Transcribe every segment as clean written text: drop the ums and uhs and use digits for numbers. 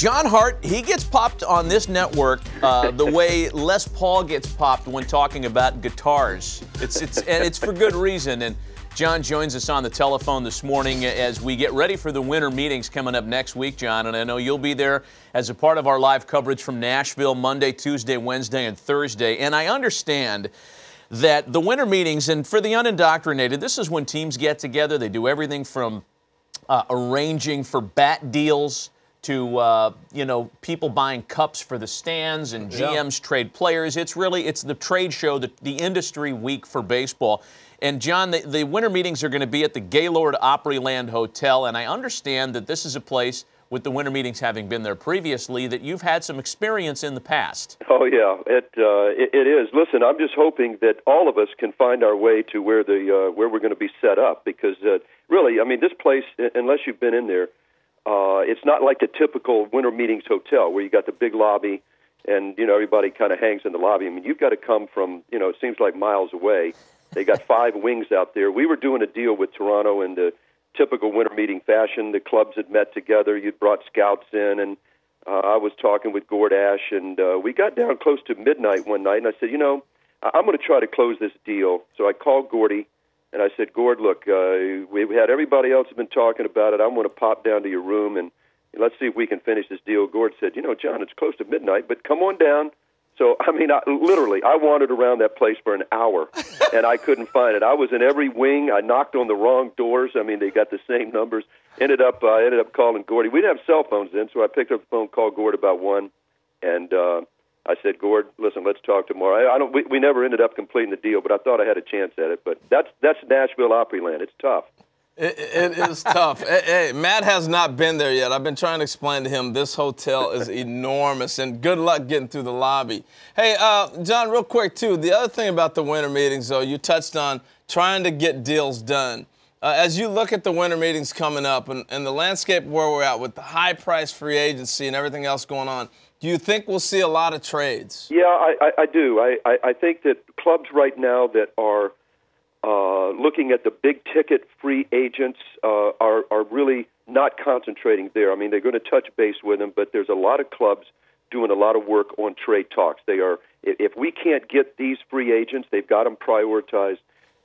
John Hart, he gets popped on this network the way Les Paul gets popped when talking about guitars. And it's for good reason. And John joins us on the telephone this morning as we get ready for the winter meetings coming up next week, John. And I know you'll be there as a part of our live coverage from Nashville Monday, Tuesday, Wednesday, and Thursday. And I understand that the winter meetings, and for the unindoctrinated, this is when teams get together. They do everything from arranging for bat deals to, people buying cups for the stands and GMs trade players. It's the trade show, the industry week for baseball. And, John, the winter meetings are going to be at the Gaylord Opryland Hotel, and I understand that this is a place, with the winter meetings having been there previously, that you've had some experience in the past. Oh, yeah, it is. Listen, I'm just hoping that all of us can find our way to where we're going to be set up, because really, I mean, this place, unless you've been in there, it's not like the typical winter meetings hotel where you got the big lobby and, everybody kind of hangs in the lobby. I mean, you've got to come from, it seems like miles away. They got 5 wings out there. We were doing a deal with Toronto in the typical winter meeting fashion. The clubs had met together. You'd brought scouts in, and I was talking with Gord Ash, and we got down close to midnight one night, and I said, I'm going to try to close this deal. So I called Gordy, and I said, Gord, look, we had everybody else have been talking about it. I'm going to pop down to your room, and let's see if we can finish this deal. Gord said, John, it's close to midnight, but come on down. So, I mean, I wandered around that place for an hour, and I couldn't find it. I was in every wing. I knocked on the wrong doors. I mean, they got the same numbers. I ended up calling Gordy. We didn't have cell phones then, so I picked up the phone, called Gord about 1, and I said, Gord, listen, let's talk tomorrow. We never ended up completing the deal, but I thought I had a chance at it. But that's Nashville Opryland. It's tough. It is tough. Hey, Matt has not been there yet. I've been trying to explain to him this hotel is enormous, and good luck getting through the lobby. Hey, John, real quick, too, the other thing about the winter meetings, though, you touched on trying to get deals done. As you look at the winter meetings coming up and the landscape where we're at with the high-price free agency and everything else going on, do you think we'll see a lot of trades? Yeah, I do. I think that clubs right now that are looking at the big-ticket free agents are really not concentrating there. I mean, they're going to touch base with them, but there's a lot of clubs doing a lot of work on trade talks. They are, if we can't get these free agents, they've got them prioritized,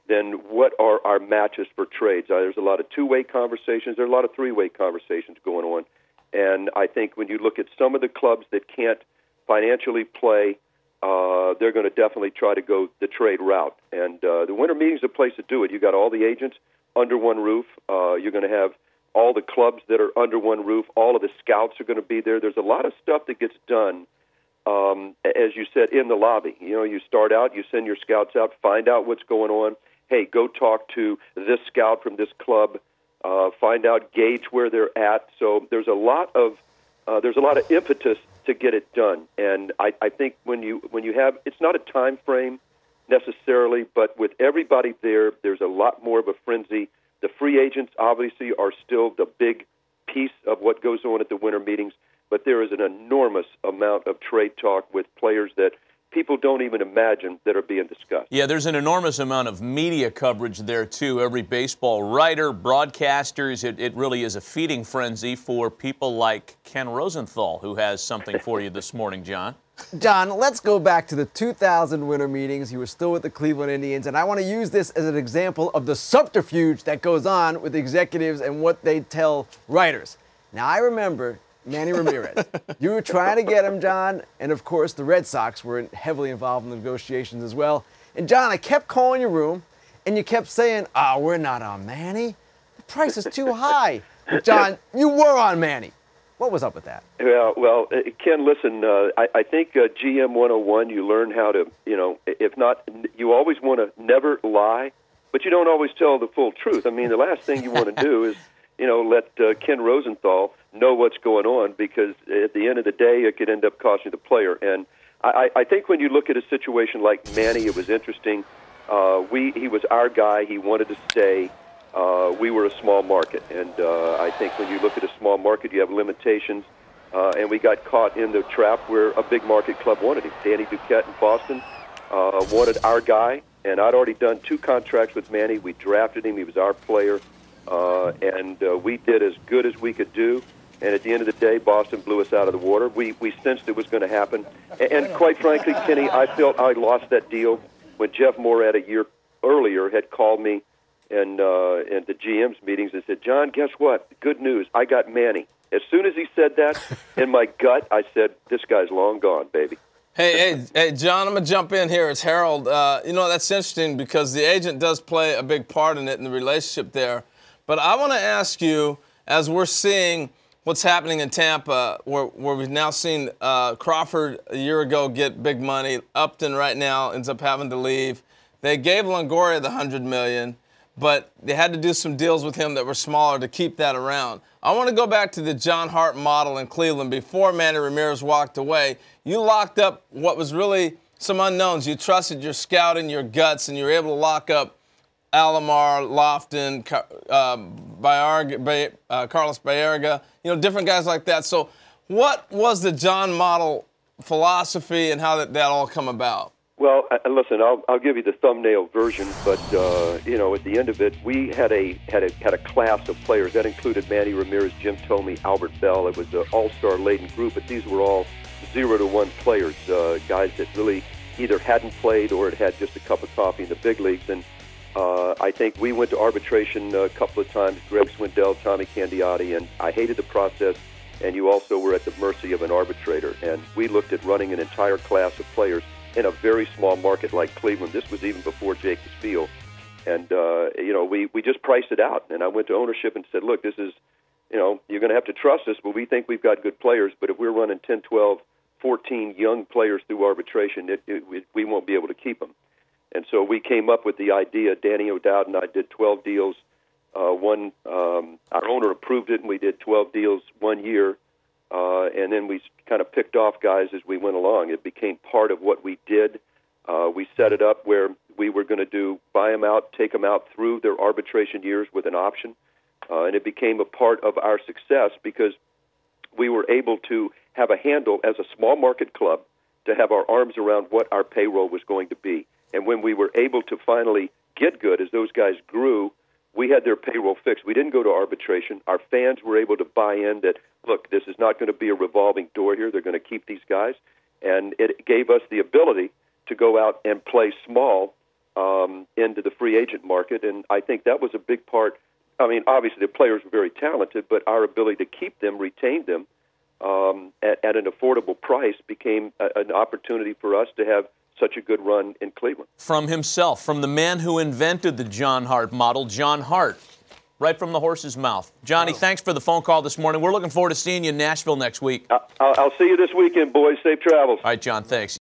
then what are our matches for trades? There's a lot of two-way conversations. There are a lot of three-way conversations going on. And I think when you look at some of the clubs that can't financially play, they're going to definitely try to go the trade route. And the winter meeting is a place to do it. You got all the agents under one roof. You're going to have all the clubs that are under one roof. All of the scouts are going to be there. There's a lot of stuff that gets done, as you said, in the lobby. You start out, you send your scouts out, find out what's going on. Hey, go talk to this scout from this club. Find out, gauge where they're at. So there's a lot of impetus to get it done. And I think when you have, it's not a time frame necessarily, but with everybody there, there's a lot more of a frenzy. The free agents obviously are still the big piece of what goes on at the winter meetings, but there is an enormous amount of trade talk with players that people don't even imagine that are being discussed. Yeah, there's an enormous amount of media coverage there, too. Every baseball writer, broadcasters, it really is a feeding frenzy for people like Ken Rosenthal, who has something for you this morning, John. John, let's go back to the 2000 winter meetings. You were still with the Cleveland Indians, and I want to use this as an example of the subterfuge that goes on with executives and what they tell writers. Now, I remember Manny Ramirez. You were trying to get him, John, and of course the Red Sox were heavily involved in the negotiations as well. And John, I kept calling your room, and you kept saying, we're not on Manny. The price is too high. But John, you were on Manny. What was up with that? Well, Ken, listen, I think GM 101, you learn how to, if not, you always want to never lie, but you don't always tell the full truth. I mean, the last thing you want to do is, let Ken Rosenthal know what's going on, because at the end of the day, it could end up costing the player. And I think when you look at a situation like Manny, it was interesting. He was our guy. He wanted to stay. We were a small market. And I think when you look at a small market, you have limitations. And we got caught in the trap where a big market club wanted him. Danny Duquette in Boston wanted our guy. And I'd already done 2 contracts with Manny. We drafted him. He was our player. And we did as good as we could do. And at the end of the day, Boston blew us out of the water. We sensed it was going to happen. And quite frankly, Kenny, I felt I lost that deal when Jeff Morad a year earlier had called me and the GM's meetings and said, John, guess what? Good news. I got Manny. As soon as he said that, in my gut, I said, this guy's long gone, baby. Hey, John, I'm going to jump in here. It's Harold. You know, that's interesting because the agent does play a big part in it, in the relationship there. But I want to ask you, as we're seeing what's happening in Tampa, where we've now seen Crawford a year ago get big money, Upton right now ends up having to leave. They gave Longoria the $100 million, but they had to do some deals with him that were smaller to keep that around. I want to go back to the John Hart model in Cleveland before Manny Ramirez walked away. You locked up what was really some unknowns. You trusted your scouting, your guts, and you were able to lock up Alomar, Lofton, Carlos Baerga, you know, different guys like that. So what was the John model philosophy and how did that all come about? Well, listen, I'll give you the thumbnail version, but you know, at the end of it, we had a class of players that included Manny Ramirez, Jim Thome, Albert Bell. It was an all-star laden group, but these were all 0-1 players, guys that really either hadn't played or had just a cup of coffee in the big leagues. And I think we went to arbitration a couple of times. Greg Swindell, Tommy Candiotti, and I hated the process. And you also were at the mercy of an arbitrator. And we looked at running an entire class of players in a very small market like Cleveland. This was even before Jacobs Field. And, you know, we just priced it out. And I went to ownership and said, look, this is, you know, you're going to have to trust us, but we think we've got good players. But if we're running 10, 12, 14 young players through arbitration, we won't be able to keep them. And so we came up with the idea. Danny O'Dowd and I did 12 deals. Our owner approved it, and we did 12 deals 1 year. And then we kind of picked off guys as we went along. It became part of what we did. We set it up where we were going to buy them out, take them out through their arbitration years with an option. And it became a part of our success because we were able to have a handle as a small market club to have our arms around what our payroll was going to be. And when we were able to finally get good, as those guys grew, we had their payroll fixed. We didn't go to arbitration. Our fans were able to buy in that, look, this is not going to be a revolving door here. They're going to keep these guys. And it gave us the ability to go out and play small into the free agent market. And I think that was a big part. I mean, obviously the players were very talented, but our ability to keep them, retain them at an affordable price became an opportunity for us to have such a good run in Cleveland. From himself, from the man who invented the John Hart model, John Hart, right from the horse's mouth. Johnny, thanks for the phone call this morning. We're looking forward to seeing you in Nashville next week. I'll see you this weekend, boys. Safe travels. All right, John, thanks.